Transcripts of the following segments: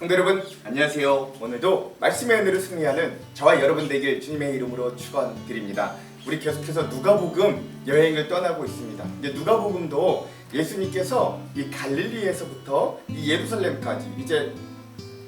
성도 여러분 안녕하세요. 오늘도 말씀의 은혜로 승리하는 저와 여러분 되길 주님의 이름으로 축원드립니다. 우리 계속해서 누가복음 여행을 떠나고 있습니다. 이제 누가복음도 예수님께서 이 갈릴리에서부터 이 예루살렘까지 이제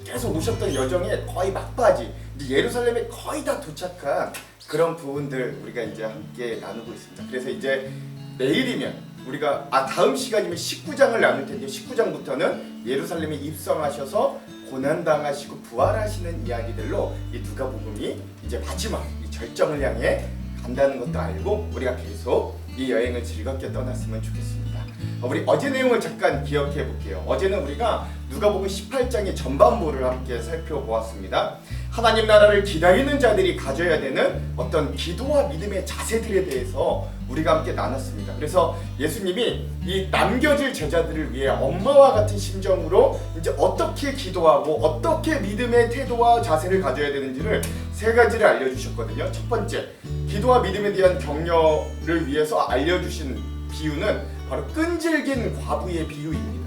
계속 오셨던 여정의 거의 막바지, 이제 예루살렘에 거의 다 도착한 그런 부분들 우리가 이제 함께 나누고 있습니다. 그래서 이제 내일이면 우리가 다음 시간이면 19장을 나눌 텐데 19장부터는 예루살렘에 입성하셔서 고난당하시고 부활하시는 이야기들로 이 누가복음이 이제 마지막 이 절정을 향해 간다는 것도 알고 우리가 계속 이 여행을 즐겁게 떠났으면 좋겠습니다. 우리 어제 내용을 잠깐 기억해 볼게요. 어제는 우리가 누가복음 18장의 전반부를 함께 살펴보았습니다. 하나님 나라를 기다리는 자들이 가져야 되는 어떤 기도와 믿음의 자세들에 대해서 우리가 함께 나눴습니다. 그래서 예수님이 이 남겨질 제자들을 위해 엄마와 같은 심정으로 이제 어떻게 기도하고 어떻게 믿음의 태도와 자세를 가져야 되는지를 세 가지를 알려주셨거든요. 첫 번째, 기도와 믿음에 대한 격려를 위해서 알려주신 비유는 바로 끈질긴 과부의 비유입니다.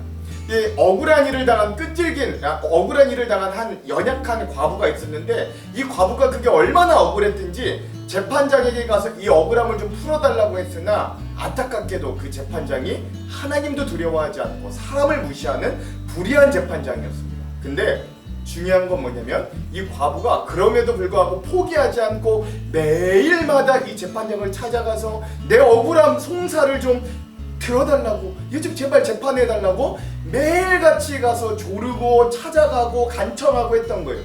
이 억울한 일을 당한 한 연약한 과부가 있었는데 이 과부가 그게 얼마나 억울했든지 재판장에게 가서 이 억울함을 좀 풀어달라고 했으나 안타깝게도 그 재판장이 하나님도 두려워하지 않고 사람을 무시하는 불의한 재판장이었습니다. 근데 중요한 건 뭐냐면 이 과부가 그럼에도 불구하고 포기하지 않고 매일마다 이 재판장을 찾아가서 내 억울함 송사를 좀 들어달라고, 요즘 제발 재판해달라고 매일같이 가서 조르고 찾아가고 간청하고 했던 거예요.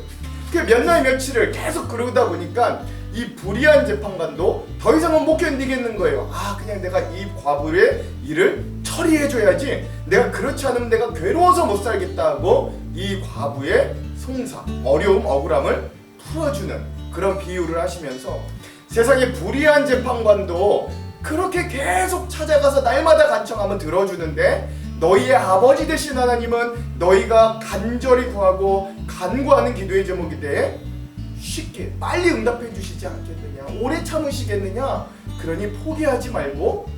몇 날 며칠을 계속 그러다 보니까 이 불의한 재판관도 더 이상은 못 견디겠는 거예요. 그냥 내가 이 과부의 일을 처리해줘야지, 내가 그렇지 않으면 내가 괴로워서 못 살겠다 하고 이 과부의 송사, 어려움, 억울함을 풀어주는 그런 비유를 하시면서 세상에 불의한 재판관도 그렇게 계속 찾아가서 날마다 간청하면 들어주는데 너희의 아버지 되신 하나님은 너희가 간절히 구하고 간구하는 기도의 제목에 대해 쉽게 빨리 응답해 주시지 않겠느냐, 오래 참으시겠느냐. 그러니 포기하지 말고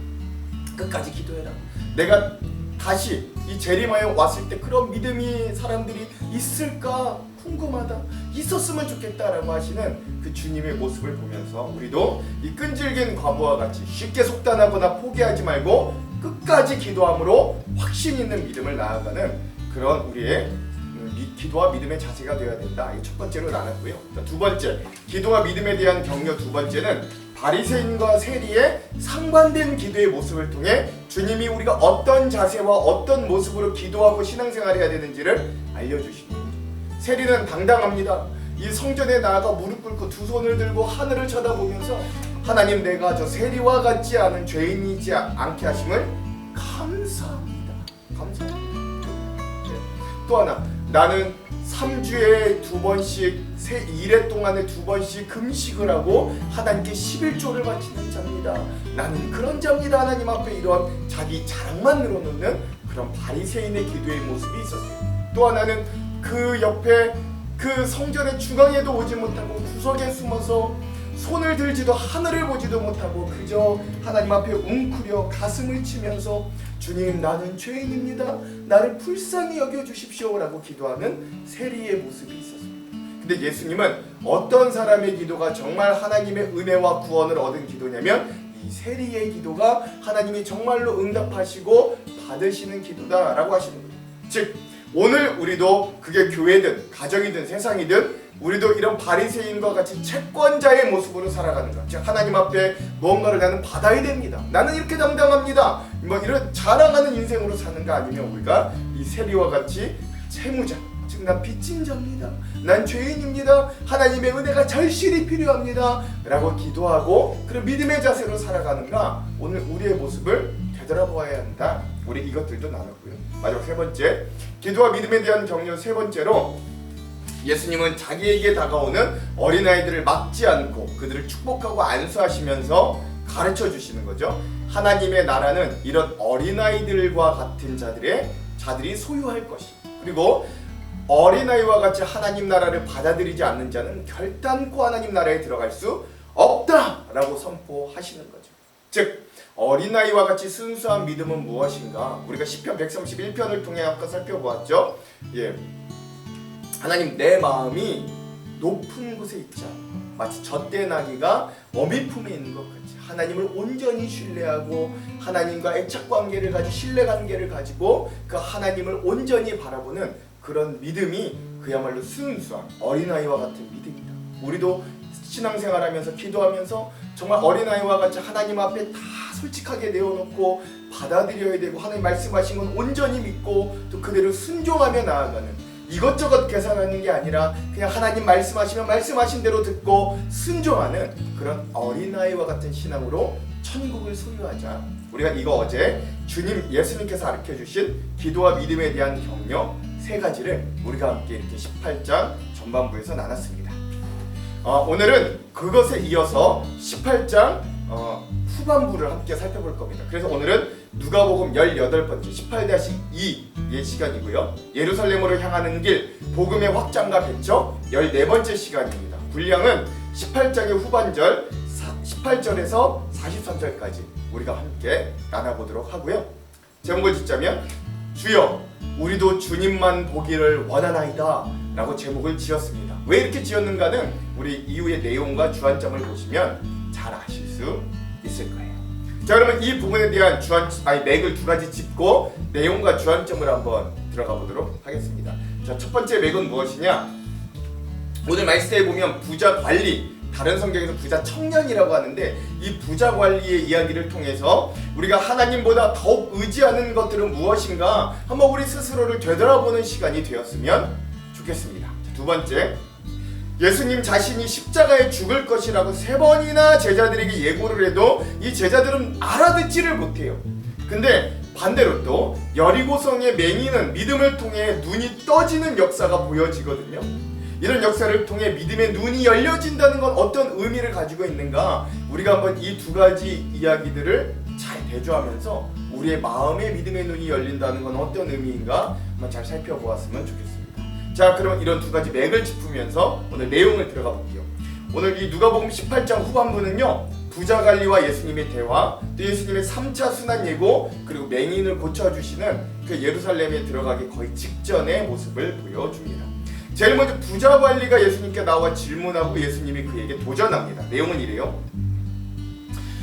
끝까지 기도해라. 내가 다시 이 재림하여 왔을 때 그런 믿음이 사람들이 있을까 궁금하다, 있었으면 좋겠다라고 하시는 그 주님의 모습을 보면서 우리도 이 끈질긴 과부와 같이 쉽게 속단하거나 포기하지 말고 끝까지 기도함으로 확신 있는 믿음을 나아가는 그런 우리의 기도와 믿음의 자세가 되어야 된다. 이 첫 번째로 나눴고요. 두 번째, 기도와 믿음에 대한 격려 두 번째는 바리새인과 세리의 상반된 기도의 모습을 통해 주님이 우리가 어떤 자세와 어떤 모습으로 기도하고 신앙생활을 해야 되는지를 알려주십니다. 세리는 당당합니다. 이 성전에 나아가 무릎 꿇고 두 손을 들고 하늘을 쳐다보면서 하나님, 내가 저 세리와 같지 않은 죄인이지 않게 하심을 감사합니다. 감사합니다. 또 하나, 나는 3주에 2번씩 1회 동안에 2번씩 금식을 하고 하나님께 11조를 바치는 자입니다. 나는 그런 자입니다. 하나님 앞에 이런 자기 자랑만 늘어놓는 그런 바리새인의 기도의 모습이 있었어요. 또 하나는 그 옆에 그 성전의 중앙에도 오지 못하고 구석에 숨어서 손을 들지도 하늘을 보지도 못하고 그저 하나님 앞에 웅크려 가슴을 치면서 주님, 나는 죄인입니다. 나를 불쌍히 여겨주십시오 라고 기도하는 세리의 모습이 있었습니다. 근데 예수님은 어떤 사람의 기도가 정말 하나님의 은혜와 구원을 얻은 기도냐면 이 세리의 기도가 하나님이 정말로 응답하시고 받으시는 기도다라고 하시는 거예요. 즉 오늘 우리도 그게 교회든 가정이든 세상이든 우리도 이런 바리새인과 같이 채권자의 모습으로 살아가는 것. 즉 하나님 앞에 뭔가를 나는 받아야 됩니다. 나는 이렇게 당당합니다. 이런 자랑하는 인생으로 사는 거 아니면 우리가 이 세리와 같이 채무자, 즉 난 빚진 자입니다. 난 죄인입니다. 하나님의 은혜가 절실히 필요합니다. 라고 기도하고 그런 믿음의 자세로 살아가는가. 오늘 우리의 모습을 되돌아보아야 한다. 우리 이것들도 나눴고요. 마지막 세 번째, 기도와 믿음에 대한 격려 세 번째로 예수님은 자기에게 다가오는 어린아이들을 막지 않고 그들을 축복하고 안수하시면서 가르쳐 주시는 거죠. 하나님의 나라는 이런 어린아이들과 같은 자들이 소유할 것이, 그리고 어린아이와 같이 하나님 나라를 받아들이지 않는 자는 결단코 하나님 나라에 들어갈 수 없다라고 선포하시는 거죠. 즉 어린아이와 같이 순수한 믿음은 무엇인가? 우리가 시편 131편을 통해 아까 살펴보았죠. 하나님, 내 마음이 높은 곳에 있지 않아 마치 젖된 아기가 어미 품에 있는 것 같이 하나님을 온전히 신뢰하고 하나님과 애착 관계를 가지고 신뢰 관계를 가지고 그 하나님을 온전히 바라보는 그런 믿음이 그야말로 순수한 어린아이와 같은 믿음이다. 우리도 신앙생활하면서 기도하면서 정말 어린아이와 같이 하나님 앞에 다 솔직하게 내어놓고 받아들여야 되고 하나님 말씀하신 건 온전히 믿고 또 그대로 순종하며 나아가는, 이것저것 계산하는 게 아니라 그냥 하나님 말씀하시면 말씀하신 대로 듣고 순종하는 그런 어린아이와 같은 신앙으로 천국을 소유하자. 우리가 이거 어제 주님 예수님께서 가르쳐주신 기도와 믿음에 대한 격려 3가지를 우리가 함께 이렇게 18장 전반부에서 나눴습니다. 오늘은 그것에 이어서 18장 후반부를 함께 살펴볼 겁니다. 그래서 오늘은 누가복음 18번째 18-2의 시간이고요. 예루살렘으로 향하는 길 복음의 확장과 배척 14번째 시간입니다. 분량은 18장의 후반절 18절에서 43절까지 우리가 함께 나눠보도록 하고요. 제목을 짓자면 주여 우리도 주님만 보기를 원하나이다 라고 제목을 지었습니다. 왜 이렇게 지었는가는 우리 이후의 내용과 주안점을 보시면 잘 아실 수 있을 거예요. 자, 그러면 이 부분에 대한 맥을 2가지 짚고 내용과 주안점을 한번 들어가 보도록 하겠습니다. 자, 첫 번째 맥은 무엇이냐? 오늘 말씀에 보면 부자 관리, 다른 성경에서 부자 청년이라고 하는데 이 부자 관리의 이야기를 통해서 우리가 하나님보다 더욱 의지하는 것들은 무엇인가 한번 우리 스스로를 되돌아보는 시간이 되었으면 좋겠습니다. 자, 두 번째, 예수님 자신이 십자가에 죽을 것이라고 3번이나 제자들에게 예고를 해도 이 제자들은 알아듣지를 못해요. 근데 반대로 또 여리고성의 맹인은 믿음을 통해 눈이 떠지는 역사가 보여지거든요. 이런 역사를 통해 믿음의 눈이 열려진다는 건 어떤 의미를 가지고 있는가? 우리가 한번 이 2가지 이야기들을 잘 대조하면서 우리의 마음의 믿음의 눈이 열린다는 건 어떤 의미인가 한번 잘 살펴보았으면 좋겠습니다. 자, 그럼 이런 2가지 맥을 짚으면서 오늘 내용을 들어가 볼게요. 오늘 이 누가복음 18장 후반부는요, 부자 관리와 예수님의 대화, 또 예수님의 3차 순환 예고, 그리고 맹인을 고쳐주시는 그 예루살렘에 들어가기 거의 직전의 모습을 보여줍니다. 제일 먼저 부자 관리가 예수님께 나와 질문하고 예수님이 그에게 도전합니다. 내용은 이래요.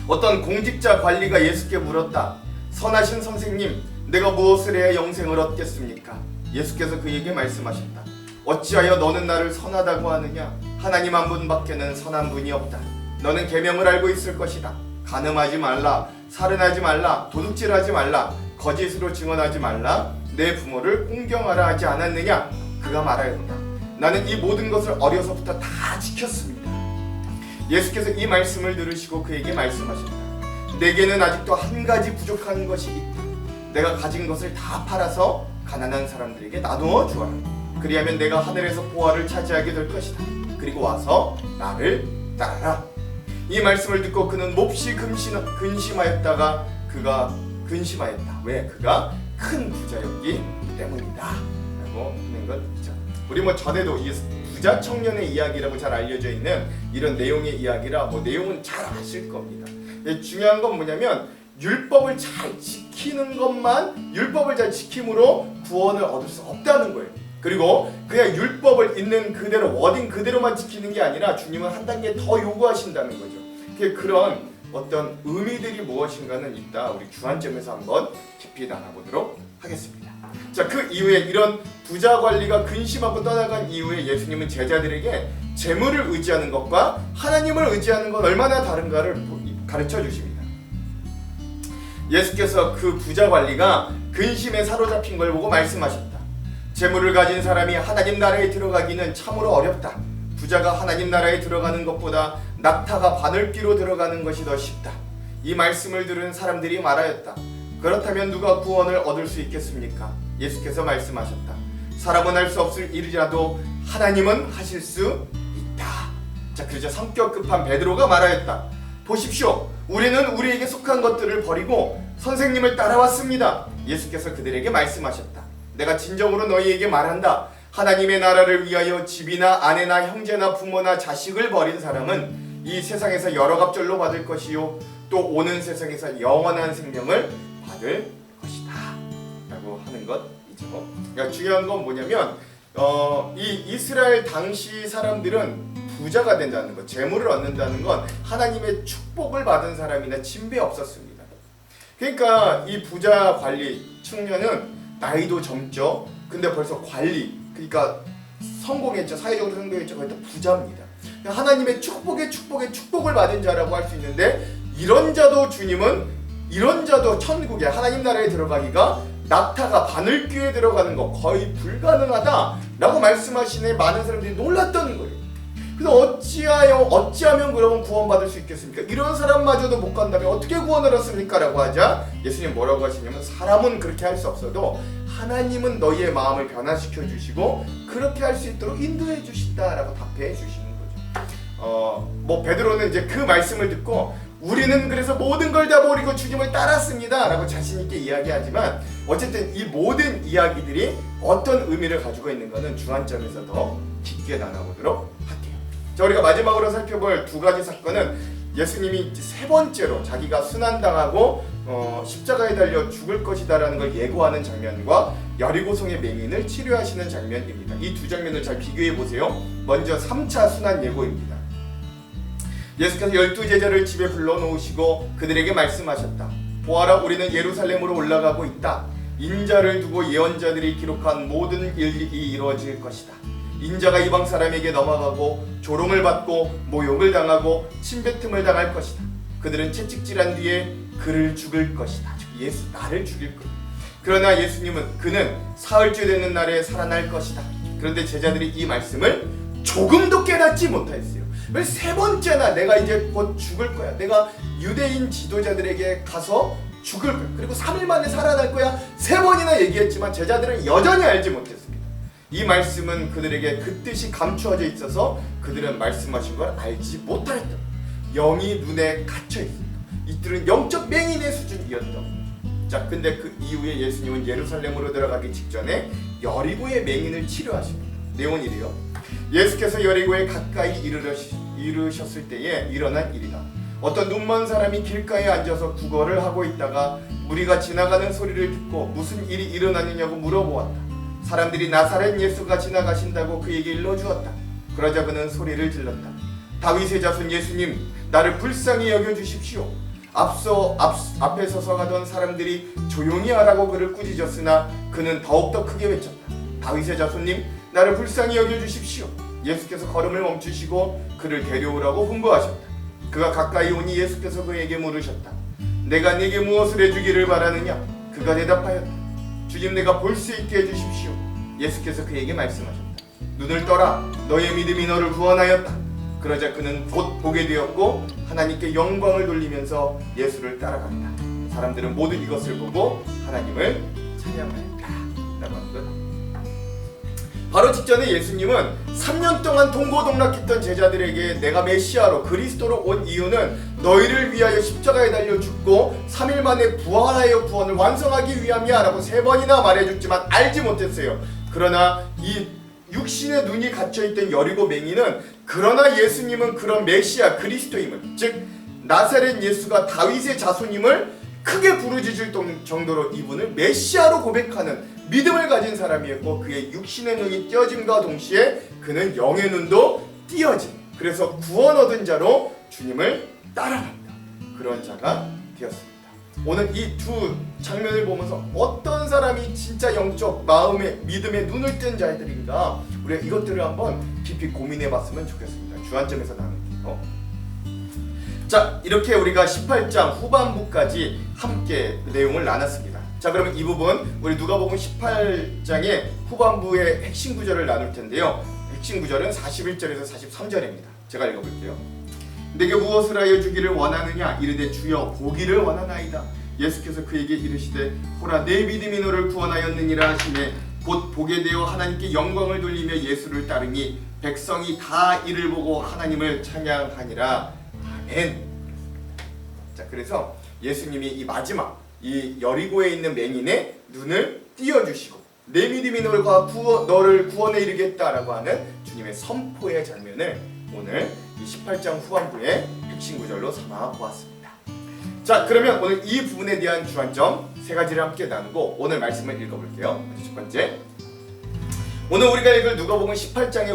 어떤 공직자 관리가 예수께 물었다. 선하신 선생님, 내가 무엇을 해야 영생을 얻겠습니까? 예수께서 그에게 말씀하셨다. 어찌하여 너는 나를 선하다고 하느냐? 하나님 한 분밖에는 선한 분이 없다. 너는 계명을 알고 있을 것이다. 간음하지 말라, 살인하지 말라, 도둑질하지 말라, 거짓으로 증언하지 말라, 내 부모를 공경하라 하지 않았느냐? 그가 말하였다. 나는 이 모든 것을 어려서부터 다 지켰습니다. 예수께서 이 말씀을 들으시고 그에게 말씀하셨다. 내게는 아직도 한 가지 부족한 것이 있다. 내가 가진 것을 다 팔아서 가난한 사람들에게 나누어 주어라. 그리하면 내가 하늘에서 보화를 차지하게 될 것이다. 그리고 와서 나를 따라라. 이 말씀을 듣고 그는 몹시 근심하였다가 그가 근심하였다. 왜? 그가 큰 부자였기 때문이다 라고 하는 것 있죠. 우리 전에도 이 부자 청년의 이야기라고 잘 알려져 있는 이런 내용의 이야기라 내용은 잘 아실 겁니다. 중요한 건 뭐냐면 율법을 잘 지키는 것만, 율법을 잘 지킴으로 구원을 얻을 수 없다는 거예요. 그리고 그냥 율법을 있는 그대로 워딩 그대로만 지키는 게 아니라 주님은 한 단계 더 요구하신다는 거죠. 그런 어떤 의미들이 무엇인가는 이따 우리 주안점에서 한번 깊이 나눠보도록 하겠습니다. 자, 그 이후에 이런 부자 관리가 근심하고 떠나간 이후에 예수님은 제자들에게 재물을 의지하는 것과 하나님을 의지하는 건 얼마나 다른가를 가르쳐 주십니다. 예수께서 그 부자 관리가 근심에 사로잡힌 걸 보고 말씀하셨다. 재물을 가진 사람이 하나님 나라에 들어가기는 참으로 어렵다. 부자가 하나님 나라에 들어가는 것보다 낙타가 바늘귀로 들어가는 것이 더 쉽다. 이 말씀을 들은 사람들이 말하였다. 그렇다면 누가 구원을 얻을 수 있겠습니까? 예수께서 말씀하셨다. 사람은 할 수 없을 일이라도 하나님은 하실 수 있다. 자, 그러자 성격 급한 베드로가 말하였다. 보십시오. 우리는 우리에게 속한 것들을 버리고 선생님을 따라왔습니다. 예수께서 그들에게 말씀하셨다. 내가 진정으로 너희에게 말한다. 하나님의 나라를 위하여 집이나 아내나 형제나 부모나 자식을 버린 사람은 이 세상에서 여러 갑절로 받을 것이요 또 오는 세상에서 영원한 생명을 받을 것이다 라고 하는 것이죠. 그러니까 중요한 건 뭐냐면 이 이스라엘 당시 사람들은 부자가 된다는 것, 재물을 얻는다는 건 하나님의 축복을 받은 사람이나 진배 없었습니다. 그러니까 이 부자 관리 청년은 나이도 젊죠. 근데 벌써 관리, 그러니까 성공했죠. 사회적으로 성공했죠. 그러니까 부자입니다. 하나님의 축복을 받은 자라고 할 수 있는데, 이런 자도 천국에 하나님 나라에 들어가기가 낙타가 바늘귀에 들어가는 거 거의 불가능하다라고 말씀하시네. 많은 사람들이 놀랐다는 거예요. 그래서 어찌하면 그러면 구원받을 수 있겠습니까? 이런 사람마저도 못 간다면 어떻게 구원을 얻습니까? 라고 하자 예수님 뭐라고 하시냐면, 사람은 그렇게 할 수 없어도 하나님은 너희의 마음을 변화시켜 주시고 그렇게 할 수 있도록 인도해 주신다라고 답해 주시는 거죠. 베드로는 이제 그 말씀을 듣고 우리는 그래서 모든 걸 다 버리고 주님을 따랐습니다 라고 자신있게 이야기하지만, 어쨌든 이 모든 이야기들이 어떤 의미를 가지고 있는가는 주안점에서 더 깊게 나눠보도록 할게요. 자, 우리가 마지막으로 살펴볼 두 가지 사건은 예수님이 세 번째로 자기가 순환당하고 십자가에 달려 죽을 것이다 라는 걸 예고하는 장면과 여리고성의 맹인을 치료하시는 장면입니다. 이 두 장면을 잘 비교해 보세요. 먼저 3차 순환 예고입니다. 예수께서 12제자를 집에 불러놓으시고 그들에게 말씀하셨다. 보아라, 우리는 예루살렘으로 올라가고 있다. 인자를 두고 예언자들이 기록한 모든 일이 이루어질 것이다. 인자가 이방 사람에게 넘어가고 조롱을 받고 모욕을 당하고 침뱉음을 당할 것이다. 그들은 채찍질한 뒤에 그를 죽일 것이다. 즉 나를 죽일 거다. 그러나 예수님은 그는 사흘째 되는 날에 살아날 것이다. 그런데 제자들이 이 말씀을 조금도 깨닫지 못하였어요. 왜 세 번째나 내가 이제 곧 죽을 거야, 내가 유대인 지도자들에게 가서 죽을 거야, 그리고 3일 만에 살아날 거야, 세 번이나 얘기했지만 제자들은 여전히 알지 못했습니다. 이 말씀은 그들에게 그 뜻이 감추어져 있어서 그들은 말씀하신 걸 알지 못하였다. 영이 눈에 갇혀 있습니다. 이들은 영적 맹인의 수준이었다. 자, 근데 그 이후에 예수님은 예루살렘으로 들어가기 직전에 여리고의 맹인을 치료하십니다. 내용은 이래요. 예수께서 여리고에 가까이 이르셨을 때에 일어난 일이다. 어떤 눈먼 사람이 길가에 앉아서 구걸을 하고 있다가 무리가 지나가는 소리를 듣고 무슨 일이 일어나느냐고 물어보았다. 사람들이 나사렛 예수가 지나가신다고 그에게 일러주었다. 그러자 그는 소리를 질렀다. 다윗의 자손 예수님, 나를 불쌍히 여겨주십시오. 앞에 서서 가던 사람들이 조용히 하라고 그를 꾸짖었으나 그는 더욱더 크게 외쳤다. 다윗의 자손님, 나를 불쌍히 여겨주십시오. 예수께서 걸음을 멈추시고 그를 데려오라고 훈부하셨다. 그가 가까이 오니 예수께서 그에게 물으셨다. 내가 네게 무엇을 해주기를 바라느냐? 그가 대답하였다. 주님, 내가 볼 수 있게 해주십시오. 예수께서 그에게 말씀하셨다. 눈을 떠라, 너의 믿음이 너를 구원하였다. 그러자 그는 곧 보게 되었고 하나님께 영광을 돌리면서 예수를 따라간다. 사람들은 모두 이것을 보고 하나님을 찬양하였다 라고 하는 것. 바로 직전에 예수님은 3년 동안 동고동락했던 제자들에게 내가 메시아로 그리스도로 온 이유는 너희를 위하여 십자가에 달려 죽고 3일 만에 부활하여 구원을 완성하기 위함이야 라고 3번이나 말해줬지만 알지 못했어요. 그러나 이 육신의 눈이 갇혀있던 여리고 맹인은, 그러나 예수님은 그런 메시아 그리스도임을, 즉 나사렛 예수가 다윗의 자손임을 크게 부르짖을 정도로 이분을 메시아로 고백하는 믿음을 가진 사람이었고, 그의 육신의 눈이 띄어짐과 동시에 그는 영의 눈도 띄어짐, 그래서 구원 얻은 자로 주님을 따라간다. 그런 자가 되었습니다. 오늘 이 두 장면을 보면서 어떤 사람이 진짜 영적 마음의 믿음의 눈을 뜬 자들인가, 우리가 이것들을 한번 깊이 고민해 봤으면 좋겠습니다. 주안점에서 나눌게요. 자, 이렇게 우리가 18장 후반부까지 함께 내용을 나눴습니다. 자, 그러면 이 부분 우리 누가복음 18장의 후반부의 핵심 구절을 나눌 텐데요. 핵심 구절은 41절에서 43절입니다. 제가 읽어볼게요. 내게 무엇을 하여 주기를 원하느냐? 이르되 주여 보기를 원하나이다. 예수께서 그에게 이르시되 보라, 내 믿음이 너를 구원하였느니라 하시매 곧 보게 되어 하나님께 영광을 돌리며 예수를 따르니 백성이 다 이를 보고 하나님을 찬양하니라. 아멘. 자, 그래서 예수님이 이 마지막 이 여리고에 있는 맹인의 눈을 띄어주시고 내 믿음이 너를 구원에 이르겠다라고 하는 주님의 선포의 장면을 오늘 이 18장 후반부의 핵심 구절로 삼아 보았습니다. 자, 그러면 오늘 이 부분에 대한 주안점 세 가지를 함께 나누고 오늘 말씀을 읽어볼게요. 첫 번째, 오늘 우리가 읽을 누가복음 18장의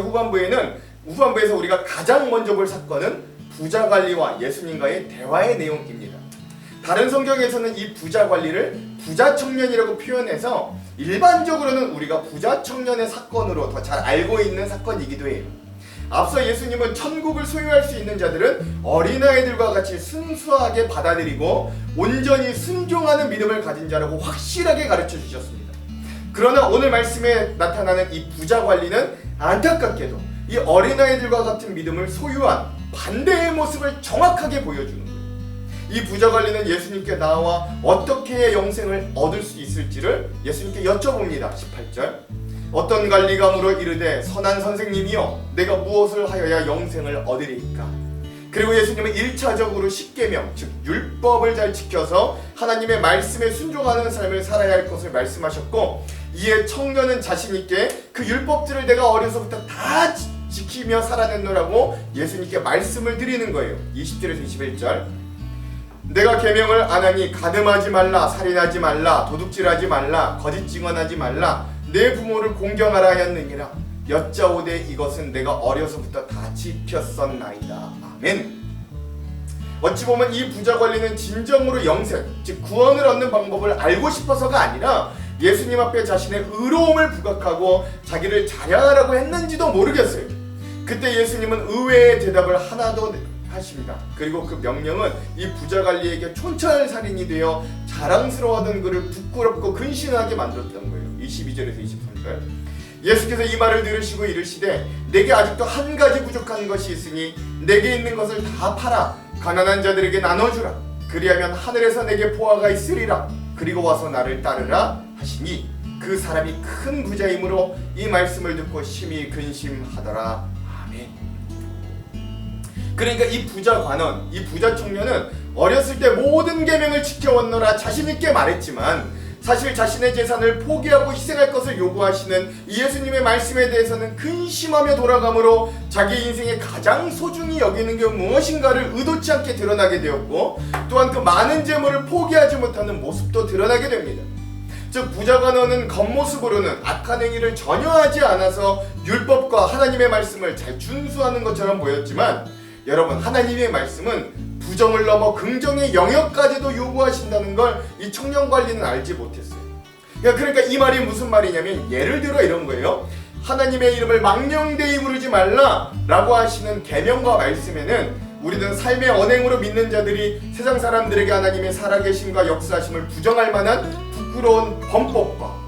후반부에서 우리가 가장 먼저 볼 사건은 부자 관리와 예수님과의 대화의 내용입니다. 다른 성경에서는 이 부자 관리를 부자 청년이라고 표현해서 일반적으로는 우리가 부자 청년의 사건으로 더 잘 알고 있는 사건이기도 해요. 앞서 예수님은 천국을 소유할 수 있는 자들은 어린아이들과 같이 순수하게 받아들이고 온전히 순종하는 믿음을 가진 자라고 확실하게 가르쳐 주셨습니다. 그러나 오늘 말씀에 나타나는 이 부자 관리는 안타깝게도 이 어린아이들과 같은 믿음을 소유한 반대의 모습을 정확하게 보여주는 거예요. 이 부자 관리는 예수님께 나와 어떻게 영생을 얻을 수 있을지를 예수님께 여쭤봅니다. 18절. 어떤 관리가 물어 이르되 선한 선생님이여 내가 무엇을 하여야 영생을 얻으리이까. 그리고 예수님은 1차적으로 십계명 즉 율법을 잘 지켜서 하나님의 말씀에 순종하는 삶을 살아야 할 것을 말씀하셨고, 이에 청년은 자신 있게 그 율법들을 내가 어려서부터 다 지키며 살아냈노라고 예수님께 말씀을 드리는 거예요. 20절에서 21절. 내가 계명을 안 하니 간음하지 말라, 살인하지 말라, 도둑질하지 말라, 거짓 증언하지 말라, 내 부모를 공경하라 하였느니라. 여짜오되 이것은 내가 어려서부터 다 지켰었나이다. 아멘. 어찌 보면 이 부자 관리는 진정으로 영생, 즉 구원을 얻는 방법을 알고 싶어서가 아니라 예수님 앞에 자신의 의로움을 부각하고 자기를 자랑하라고 했는지도 모르겠어요. 그때 예수님은 의외의 대답을 하나도 하십니다. 그리고 그 명령은 이 부자 관리에게 촌철살인이 되어 자랑스러워하던 그를 부끄럽고 근심하게 만들었던 거예요. 22절에서 23절. 예수께서 이 말을 들으시고 이르시되 내게 아직도 한 가지 부족한 것이 있으니 내게 있는 것을 다 팔아 가난한 자들에게 나눠주라. 그리하면 하늘에서 내게 보화가 있으리라. 그리고 와서 나를 따르라 하시니 그 사람이 큰 부자이므로 이 말씀을 듣고 심히 근심하더라. 아멘. 그러니까 이 부자 관원, 이 부자 청년은 어렸을 때 모든 계명을 지켜왔노라 자신있게 말했지만 사실 자신의 재산을 포기하고 희생할 것을 요구하시는 예수님의 말씀에 대해서는 근심하며 돌아가므로 자기 인생에 가장 소중히 여기는 게 무엇인가를 의도치 않게 드러나게 되었고, 또한 그 많은 재물을 포기하지 못하는 모습도 드러나게 됩니다. 즉 부자 관원은 겉모습으로는 악한 행위를 전혀 하지 않아서 율법과 하나님의 말씀을 잘 준수하는 것처럼 보였지만, 여러분 하나님의 말씀은 부정을 넘어 긍정의 영역까지도 요구하신다는 걸 이 청년 관리는 알지 못했어요. 그러니까 이 말이 무슨 말이냐면, 예를 들어 이런 거예요. 하나님의 이름을 망령되이 부르지 말라 라고 하시는 계명과 말씀에는 우리는 삶의 언행으로 믿는 자들이 세상 사람들에게 하나님의 살아계심과 역사하심을 부정할 만한 부끄러운 범법과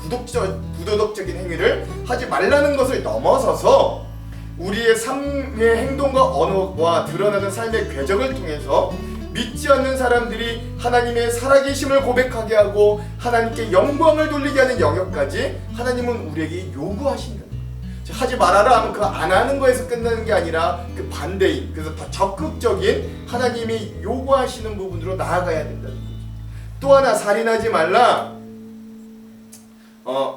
부도덕적인 행위를 하지 말라는 것을 넘어서서 우리의 삶의 행동과 언어와 드러나는 삶의 궤적을 통해서 믿지 않는 사람들이 하나님의 살아계심을 고백하게 하고 하나님께 영광을 돌리게 하는 영역까지 하나님은 우리에게 요구하신다는 거예요. 하지 말아라 하면 그 안 하는 거에서 끝나는 게 아니라 그 반대인, 그래서 더 적극적인 하나님이 요구하시는 부분으로 나아가야 된다는 거죠. 또 하나, 살인하지 말라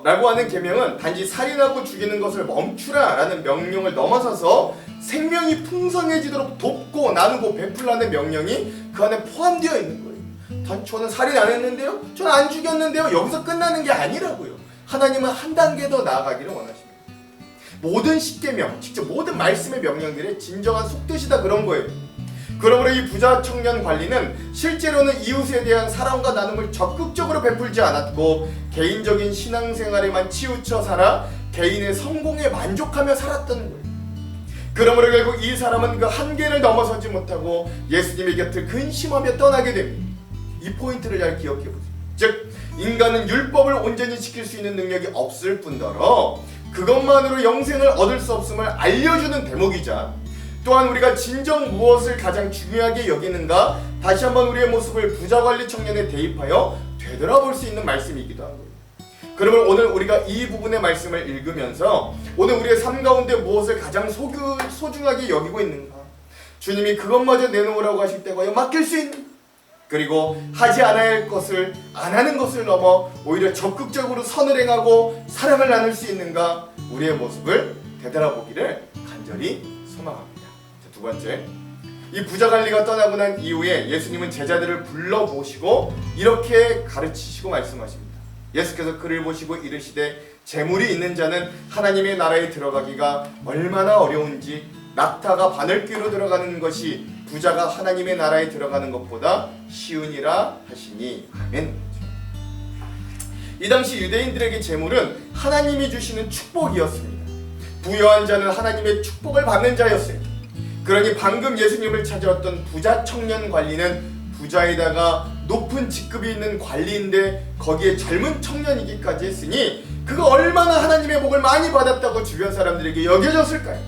라고 하는 계명은 단지 살인하고 죽이는 것을 멈추라 라는 명령을 넘어서서 생명이 풍성해지도록 돕고 나누고 베풀라는 명령이 그 안에 포함되어 있는 거예요. 저는 살인 안 했는데요? 저는 안 죽였는데요? 여기서 끝나는 게 아니라고요. 하나님은 한 단계 더 나아가기를 원하십니다. 모든 십계명, 직접 모든 말씀의 명령들의 진정한 속뜻이다 그런 거예요. 그러므로 이 부자 청년 관리는 실제로는 이웃에 대한 사랑과 나눔을 적극적으로 베풀지 않았고 개인적인 신앙생활에만 치우쳐 살아 개인의 성공에 만족하며 살았던 거예요. 그러므로 결국 이 사람은 그 한계를 넘어서지 못하고 예수님의 곁을 근심하며 떠나게 됩니다. 이 포인트를 잘 기억해 보세요. 즉 인간은 율법을 온전히 지킬 수 있는 능력이 없을 뿐더러 그것만으로 영생을 얻을 수 없음을 알려주는 대목이자, 또한 우리가 진정 무엇을 가장 중요하게 여기는가 다시 한번 우리의 모습을 부자 관리 청년에 대입하여 되돌아볼 수 있는 말씀이기도 한 거예요. 그러면 오늘 우리가 이 부분의 말씀을 읽으면서 오늘 우리의 삶 가운데 무엇을 가장 소중하게 여기고 있는가, 주님이 그것마저 내놓으라고 하실 때 과연 맡길 수 있는가, 그리고 하지 않아야 할 것을 안 하는 것을 넘어 오히려 적극적으로 선을 행하고 사랑을 나눌 수 있는가, 우리의 모습을 되돌아보기를 간절히 소망합니다. 자, 두 번째, 이 부자 관리가 떠나고 난 이후에 예수님은 제자들을 불러보시고 이렇게 가르치시고 말씀하십니다. 예수께서 그를 보시고 이르시되 재물이 있는 자는 하나님의 나라에 들어가기가 얼마나 어려운지 낙타가 바늘귀로 들어가는 것이 부자가 하나님의 나라에 들어가는 것보다 쉬우니라 하시니. 아멘. 이 당시 유대인들에게 재물은 하나님이 주시는 축복이었습니다. 부유한 자는 하나님의 축복을 받는 자였어요. 그러니 방금 예수님을 찾아왔던 부자 청년 관리는 부자에다가 높은 직급이 있는 관리인데 거기에 젊은 청년이기까지 했으니 그가 얼마나 하나님의 복을 많이 받았다고 주변 사람들에게 여겨졌을까요?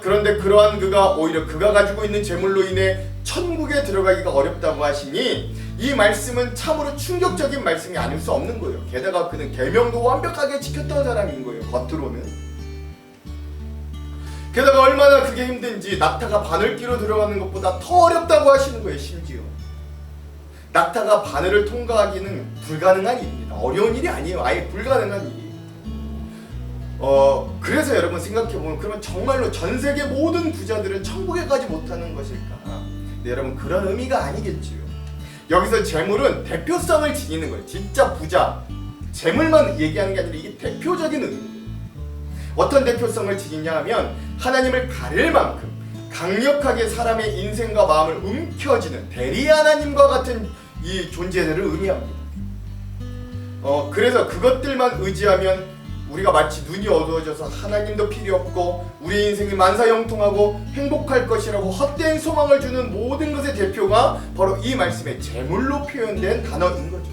그런데 그러한 그가 오히려 그가 가지고 있는 재물로 인해 천국에 들어가기가 어렵다고 하시니 이 말씀은 참으로 충격적인 말씀이 아닐 수 없는 거예요. 게다가 그는 계명도 완벽하게 지켰던 사람인 거예요. 겉으로는. 게다가 얼마나 그게 힘든지 낙타가 바늘귀로 들어가는 것보다 더 어렵다고 하시는 거예요. 심지어 낙타가 바늘을 통과하기는 불가능한 일입니다. 어려운 일이 아니에요. 아예 불가능한 일이에요. 그래서 여러분 생각해보면 그러면 정말로 전 세계 모든 부자들은 천국에 가지 못하는 것일까? 근데 여러분 그런 의미가 아니겠지요. 여기서 재물은 대표성을 지니는 거예요. 진짜 부자, 재물만 얘기하는 게 아니라 이게 대표적인 의미예요. 어떤 대표성을 지니냐 하면 하나님을 가릴 만큼 강력하게 사람의 인생과 마음을 움켜쥐는 대리 하나님과 같은 이 존재들을 의미합니다. 그래서 그것들만 의지하면 우리가 마치 눈이 어두워져서 하나님도 필요 없고 우리 인생이 만사형통하고 행복할 것이라고 헛된 소망을 주는 모든 것의 대표가 바로 이 말씀의 재물로 표현된 단어인 거죠.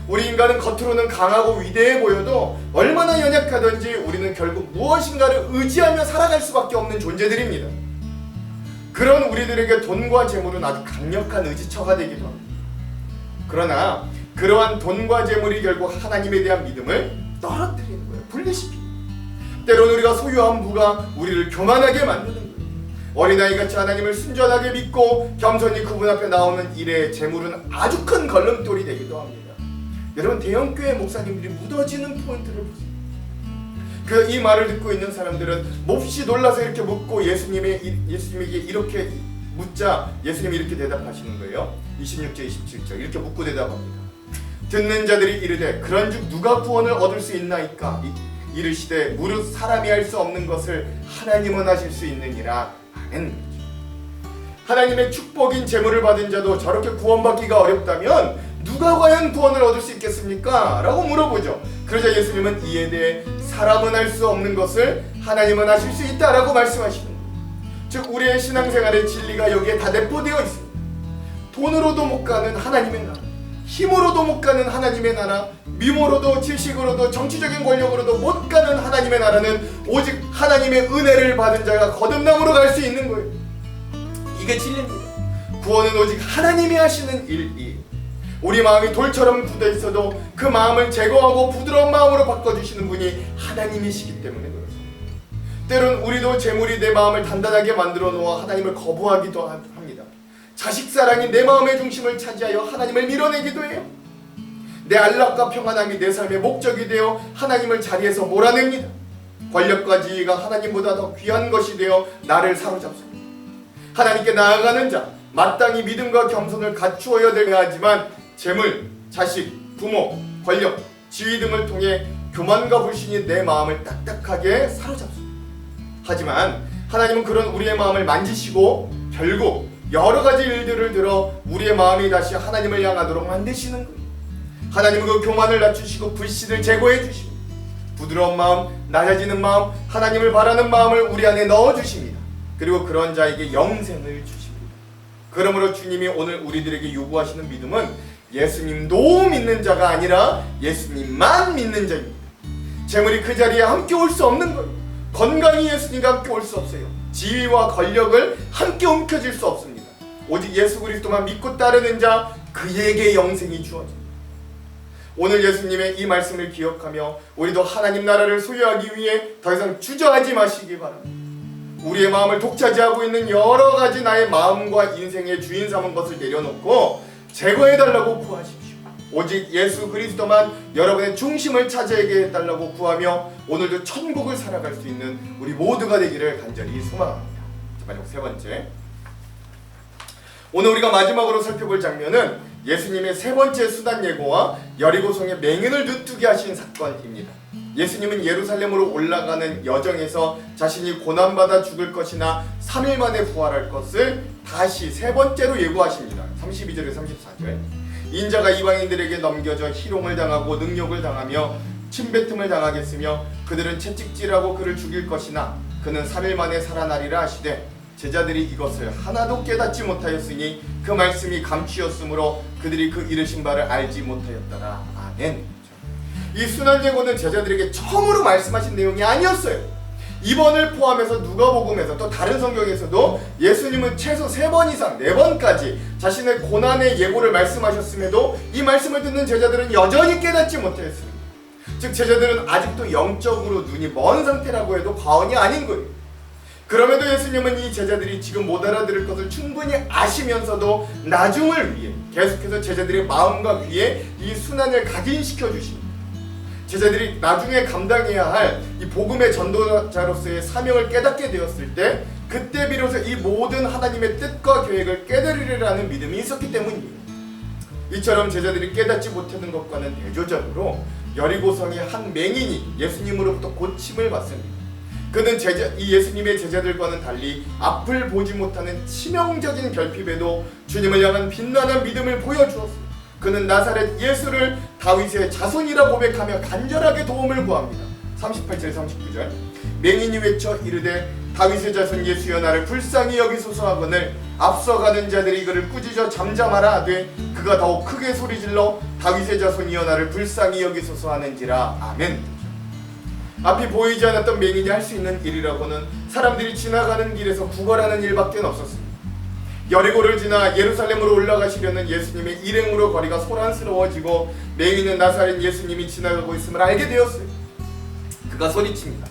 우리 인간은 겉으로는 강하고 위대해 보여도 얼마나 연약하든지 우리는 결국 무엇인가를 의지하며 살아갈 수밖에 없는 존재들입니다. 그런 우리들에게 돈과 재물은 아주 강력한 의지처가 되기도 합니다. 그러나 그러한 돈과 재물이 결국 하나님에 대한 믿음을 떨어뜨리는 거예요. 분리시키는 거예요. 때로는 우리가 소유한 부가 우리를 교만하게 만드는 거예요. 어린아이같이 하나님을 순전하게 믿고 겸손히 그분 앞에 나오는 일의 재물은 아주 큰 걸림돌이 되기도 합니다. 여러분 대형교회 목사님들이 묻어지는 포인트를 보세요. 이 말을 듣고 있는 사람들은 몹시 놀라서 이렇게 묻고 예수님에게 이렇게 묻자 예수님이 이렇게 대답하시는 거예요. 26절 27절 이렇게 묻고 대답합니다. 듣는 자들이 이르되 그런즉 누가 구원을 얻을 수 있나이까? 이르시되 무릇 사람이 할 수 없는 것을 하나님은 하실 수 있느니라. 아멘. 하나님의 축복인 재물을 받은 자도 저렇게 구원받기가 어렵다면 누가 과연 구원을 얻을 수 있겠습니까? 라고 물어보죠. 그러자 예수님은 이에 대해 사람은 할 수 없는 것을 하나님은 하실 수 있다라고 말씀하시는 거예요. 즉 우리의 신앙생활의 진리가 여기에 다 내포되어 있습니다. 돈으로도 못 가는 하나님의 나라, 힘으로도 못 가는 하나님의 나라, 미모로도 지식으로도 정치적인 권력으로도 못 가는 하나님의 나라는 오직 하나님의 은혜를 받은 자가 거듭남으로 갈 수 있는 거예요. 이게 진리입니다. 구원은 오직 하나님이 하시는 일이에요. 우리 마음이 돌처럼 굳어 있어도 그 마음을 제거하고 부드러운 마음으로 바꿔주시는 분이 하나님이시기 때문에 그렇습니다. 때론 우리도 재물이 내 마음을 단단하게 만들어 놓아 하나님을 거부하기도 합니다. 자식사랑이 내 마음의 중심을 차지하여 하나님을 밀어내기도 해요. 내 안락과 평안함이 내 삶의 목적이 되어 하나님을 자리에서 몰아냅니다. 권력과 지위가 하나님보다 더 귀한 것이 되어 나를 사로잡습니다. 하나님께 나아가는 자, 마땅히 믿음과 겸손을 갖추어야 되야 하지만 재물, 자식, 부모, 권력, 지위 등을 통해 교만과 불신이 내 마음을 딱딱하게 사로잡습니다. 하지만 하나님은 그런 우리의 마음을 만지시고 결국 여러 가지 일들을 들어 우리의 마음이 다시 하나님을 향하도록 만드시는 거예요. 하나님은 그 교만을 낮추시고 불신을 제거해 주시고 부드러운 마음, 낮아지는 마음, 하나님을 바라는 마음을 우리 안에 넣어주십니다. 그리고 그런 자에게 영생을 주십니다. 그러므로 주님이 오늘 우리들에게 요구하시는 믿음은 예수님도 믿는 자가 아니라 예수님만 믿는 자입니다. 재물이 그 자리에 함께 올 수 없는 거예요. 건강이 예수님과 함께 올 수 없어요. 지위와 권력을 함께 움켜쥘 수 없습니다. 오직 예수 그리스도만 믿고 따르는 자, 그에게 영생이 주어집니다. 오늘 예수님의 이 말씀을 기억하며 우리도 하나님 나라를 소유하기 위해 더 이상 주저하지 마시기 바랍니다. 우리의 마음을 독차지하고 있는 여러 가지 나의 마음과 인생의 주인 삼은 것을 내려놓고 제거해달라고 구하십시오. 오직 예수 그리스도만 여러분의 중심을 차지하게 해달라고 구하며 오늘도 천국을 살아갈 수 있는 우리 모두가 되기를 간절히 소망합니다. 마지막 세 번째, 오늘 우리가 마지막으로 살펴볼 장면은 예수님의 세 번째 순환 예고와 여리고성의 맹인을 눈뜨게 하신 사건입니다. 예수님은 예루살렘으로 올라가는 여정에서 자신이 고난받아 죽을 것이나 3일 만에 부활할 것을 다시 세 번째로 예고하십니다. 32절에 34절. 인자가 이방인들에게 넘겨져 희롱을 당하고 능욕을 당하며 침뱉음을 당하겠으며 그들은 채찍질하고 그를 죽일 것이나 그는 3일 만에 살아나리라 하시되 제자들이 이것을 하나도 깨닫지 못하였으니 그 말씀이 감추었으므로 그들이 그 이르신 바를 알지 못하였더라. 아멘. 이 순환 예고는 제자들에게 처음으로 말씀하신 내용이 아니었어요. 이번을 포함해서 누가복음에서 또 다른 성경에서도 예수님은 최소 3번 이상 4번까지 자신의 고난의 예고를 말씀하셨음에도 이 말씀을 듣는 제자들은 여전히 깨닫지 못하였습니다. 즉 제자들은 아직도 영적으로 눈이 먼 상태라고 해도 과언이 아닌 거예요. 그럼에도 예수님은 이 제자들이 지금 못 알아들을 것을 충분히 아시면서도 나중을 위해 계속해서 제자들의 마음과 귀에 이 순환을 각인시켜 주십니다. 제자들이 나중에 감당해야 할 이 복음의 전도자로서의 사명을 깨닫게 되었을 때 그때 비로소 이 모든 하나님의 뜻과 계획을 깨달으리라는 믿음이 있었기 때문이에요. 이처럼 제자들이 깨닫지 못하는 것과는 대조적으로 여리고성의 한 맹인이 예수님으로부터 고침을 받습니다. 그는 이 예수님의 제자들과는 달리 앞을 보지 못하는 치명적인 결핍에도 주님을 향한 빛나는 믿음을 보여주었습니다. 그는 나사렛 예수를 다윗의 자손이라 고백하며 간절하게 도움을 구합니다. 38절 39절. 맹인이 외쳐 이르되 다윗의 자손 예수여 나를 불쌍히 여기소서 하거늘 앞서가는 자들이 그를 꾸짖어 잠잠하라 하되 그가 더욱 크게 소리질러 다윗의 자손이여 나를 불쌍히 여기소서 하는지라. 아멘. 앞이 보이지 않았던 맹인이 할 수 있는 일이라고는 사람들이 지나가는 길에서 구걸하는 일밖에 없었습니다. 여리고를 지나 예루살렘으로 올라가시려는 예수님의 일행으로 거리가 소란스러워지고 맹인은 나사렛 예수님이 지나가고 있음을 알게 되었어요. 그가 소리칩니다.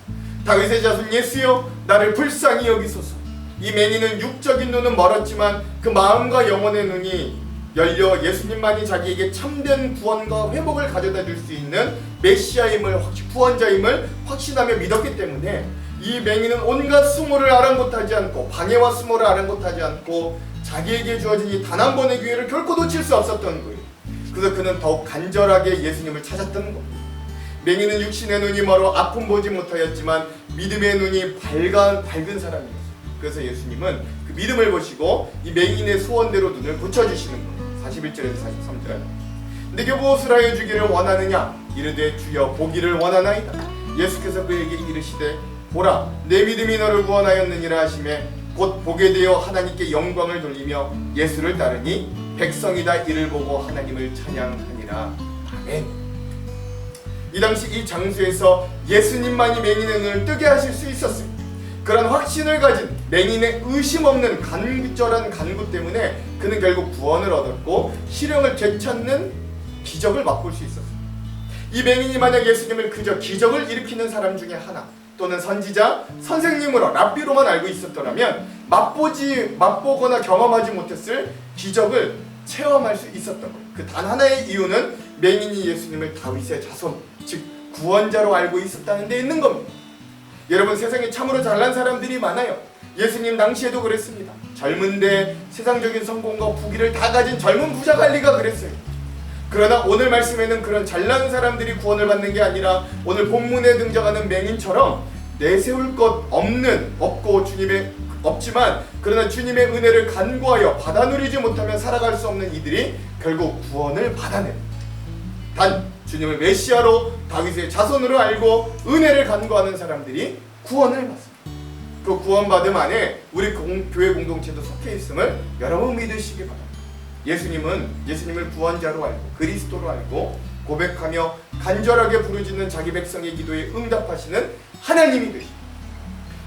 다윗의 자손 예수여 나를 불쌍히 여기소서. 이 맹인은 육적인 눈은 멀었지만 그 마음과 영혼의 눈이 열려 예수님만이 자기에게 참된 구원과 회복을 가져다 줄 수 있는 메시아임을 구원자임을 확신하며 믿었기 때문에 이 맹인은 온갖 수모를 아랑곳하지 않고 방해와 수모를 아랑곳하지 않고 자기에게 주어진 이 단 한 번의 기회를 결코 놓칠 수 없었던 거예요. 그래서 그는 더욱 간절하게 예수님을 찾았던 겁니다. 맹인은 육신의 눈이 멀어 앞은 보지 못하였지만 믿음의 눈이 밝은 사람이었어요. 그래서 예수님은 그 믿음을 보시고 이 맹인의 소원대로 눈을 고쳐주시는 거예요. 41절에서 43절. 내게 무엇을 하여 주기를 원하느냐? 이르되 주여 보기를 원하나이다. 예수께서 그에게 이르시되 보라 내 믿음이 너를 구원하였느니라 하시매 곧 보게 되어 하나님께 영광을 돌리며 예수를 따르니 백성이 다 이를 보고 하나님을 찬양하니라. 아멘. 이 당시 이 장소에서 예수님만이 맹인의 눈을 뜨게 하실 수 있었어요. 그런 확신을 가진 맹인의 의심 없는 간절한 간구 때문에 그는 결국 구원을 얻었고 실형을 되찾는 기적을 맛볼 수 있었어요. 이 맹인이 만약 예수님을 그저 기적을 일으키는 사람 중에 하나 또는 선지자, 선생님으로 랍비로만 알고 있었더라면 맛보거나 경험하지 못했을 기적을 체험할 수 있었던 거예요. 그 단 하나의 이유는 맹인이 예수님을 다윗의 자손, 즉 구원자로 알고 있었다는 데 있는 겁니다. 여러분 세상에 참으로 잘난 사람들이 많아요. 예수님 당시에도 그랬습니다. 젊은데 세상적인 성공과 부귀를 다 가진 젊은 부자가 할 리가 그랬어요. 그러나 오늘 말씀에는 그런 잘난 사람들이 구원을 받는 게 아니라 오늘 본문에 등장하는 맹인처럼 내세울 것 없고 없지만 그러나 주님의 은혜를 간구하여 받아 누리지 못하면 살아갈 수 없는 이들이 결국 구원을 받아냅니다. 단 주님을 메시아로 다윗의 자손으로 알고 은혜를 간구하는 사람들이 구원을 받습니다. 그 구원받음 안에 우리 교회 공동체도 속해 있음을 여러분 믿으시기 바랍니다. 예수님을 구원자로 알고 그리스도로 알고 고백하며 간절하게 부르짖는 자기 백성의 기도에 응답하시는 하나님이 되십니다.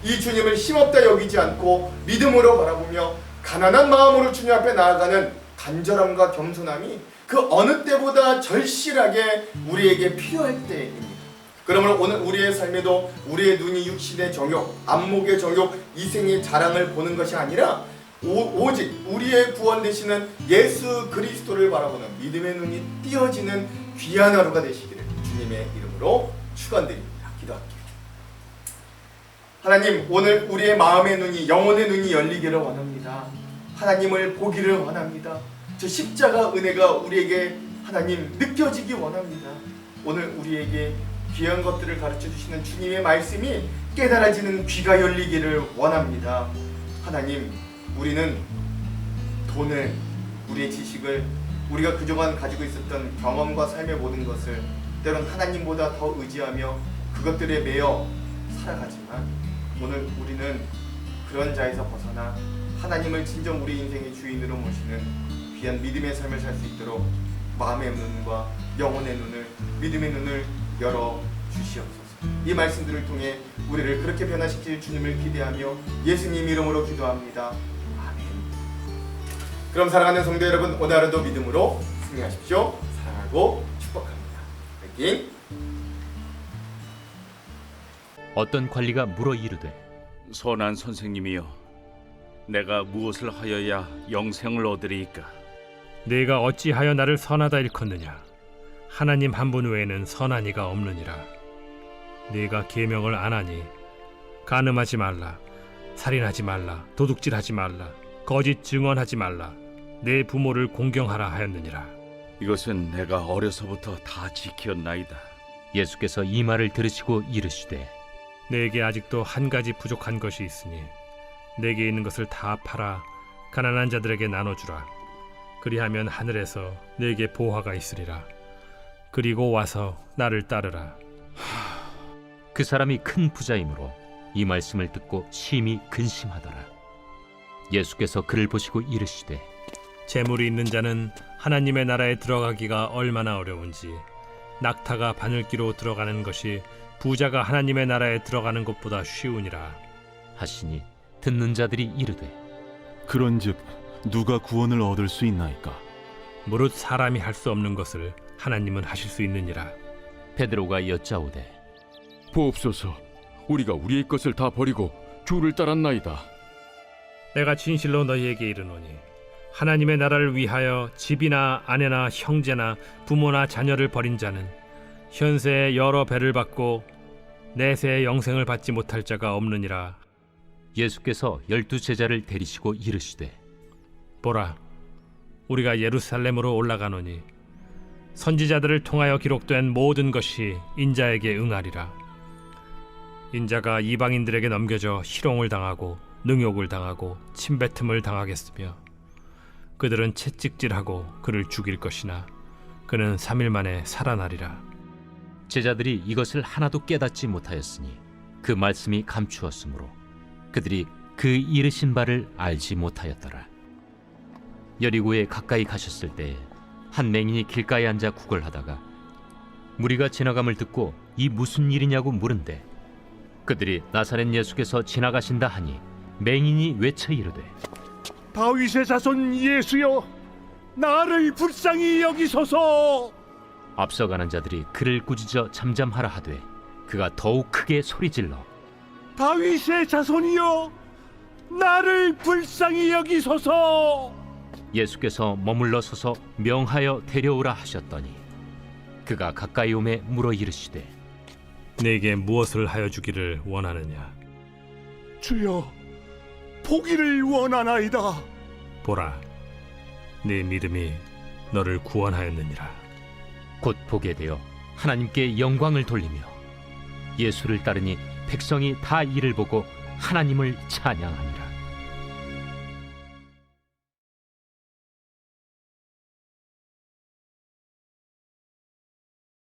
이 주님을 힘없다 여기지 않고 믿음으로 바라보며 가난한 마음으로 주님 앞에 나아가는 간절함과 겸손함이 그 어느 때보다 절실하게 우리에게 필요할 때입니다. 그러므로 오늘 우리의 삶에도 우리의 눈이 육신의 정욕, 안목의 정욕, 이생의 자랑을 보는 것이 아니라 오직 우리의 구원 되시는 예수 그리스도를 바라보는 믿음의 눈이 띄어지는 귀한 하루가 되시기를 주님의 이름으로 축원드립니다. 기도할게요. 하나님, 오늘 우리의 마음의 눈이, 영혼의 눈이 열리기를 원합니다. 하나님을 보기를 원합니다. 저 십자가 은혜가 우리에게 하나님 느껴지기 원합니다. 오늘 우리에게 귀한 것들을 가르쳐 주시는 주님의 말씀이 깨달아지는 귀가 열리기를 원합니다. 하나님, 우리는 돈을, 우리의 지식을, 우리가 그동안 가지고 있었던 경험과 삶의 모든 것을 때론 하나님보다 더 의지하며 그것들에 매여 살아가지만 오늘 우리는 그런 자에서 벗어나 하나님을 진정 우리 인생의 주인으로 모시는 귀한 믿음의 삶을 살 수 있도록 마음의 눈과 영혼의 눈을, 믿음의 눈을 열어 주시옵소서. 이 말씀들을 통해 우리를 그렇게 변화시킬 주님을 기대하며 예수님 이름으로 기도합니다. 아멘. 그럼 사랑하는 성도 여러분, 오늘 하루도 믿음으로 승리하십시오. 사랑하고 축복합니다. 파이팅! 어떤 관리가 물어 이르되, 선한 선생님이여, 내가 무엇을 하여야 영생을 얻으리이까? 네가 어찌하여 나를 선하다 일컫느냐? 하나님 한 분 외에는 선한 이가 없느니라. 네가 계명을 안 하니 간음하지 말라, 살인하지 말라, 도둑질하지 말라, 거짓 증언하지 말라, 내 부모를 공경하라 하였느니라. 이것은 내가 어려서부터 다 지켰나이다. 예수께서 이 말을 들으시고 이르시되, 내게 아직도 한 가지 부족한 것이 있으니 내게 있는 것을 다 팔아 가난한 자들에게 나눠주라. 그리하면 하늘에서 내게 보화가 있으리라. 그리고 와서 나를 따르라. 그 사람이 큰 부자이므로 이 말씀을 듣고 심히 근심하더라. 예수께서 그를 보시고 이르시되, 재물이 있는 자는 하나님의 나라에 들어가기가 얼마나 어려운지, 낙타가 바늘기로 들어가는 것이 부자가 하나님의 나라에 들어가는 것보다 쉬우니라 하시니 듣는 자들이 이르되, 그런즉 누가 구원을 얻을 수 있나이까? 무릇 사람이 할 수 없는 것을 하나님은 하실 수 있느니라. 베드로가 여짜오되, 보옵소서, 우리가 우리의 것을 다 버리고 주를 따랐나이다. 내가 진실로 너희에게 이르노니 하나님의 나라를 위하여 집이나 아내나 형제나 부모나 자녀를 버린 자는 현세에 여러 배를 받고 내세의 영생을 받지 못할 자가 없느니라. 예수께서 12 제자를 데리시고 이르시되, 보라, 우리가 예루살렘으로 올라가노니 선지자들을 통하여 기록된 모든 것이 인자에게 응하리라. 인자가 이방인들에게 넘겨져 희롱을 당하고 능욕을 당하고 침뱉음을 당하겠으며 그들은 채찍질하고 그를 죽일 것이나 그는 3일 만에 살아나리라. 제자들이 이것을 하나도 깨닫지 못하였으니 그 말씀이 감추었으므로 그들이 그 이르신 바를 알지 못하였더라. 여리고에 가까이 가셨을 때에 한 맹인이 길가에 앉아 구걸하다가 무리가 지나감을 듣고 이 무슨 일이냐고 물은데, 그들이 나사렛 예수께서 지나가신다 하니 맹인이 외쳐 이르되, 다윗의 자손 예수여, 나를 불쌍히 여기소서. 앞서가는 자들이 그를 꾸짖어 잠잠하라 하되 그가 더욱 크게 소리질러, 다윗의 자손이여, 나를 불쌍히 여기소서. 예수께서 머물러 서서 명하여 데려오라 하셨더니 그가 가까이 오매 물어 이르시되, 내게 무엇을 하여 주기를 원하느냐? 주여, 보기를 원하나이다. 보라, 네 믿음이 너를 구원하였느니라. 곧 보게 되어 하나님께 영광을 돌리며 예수를 따르니 백성이 다 이를 보고 하나님을 찬양하니라.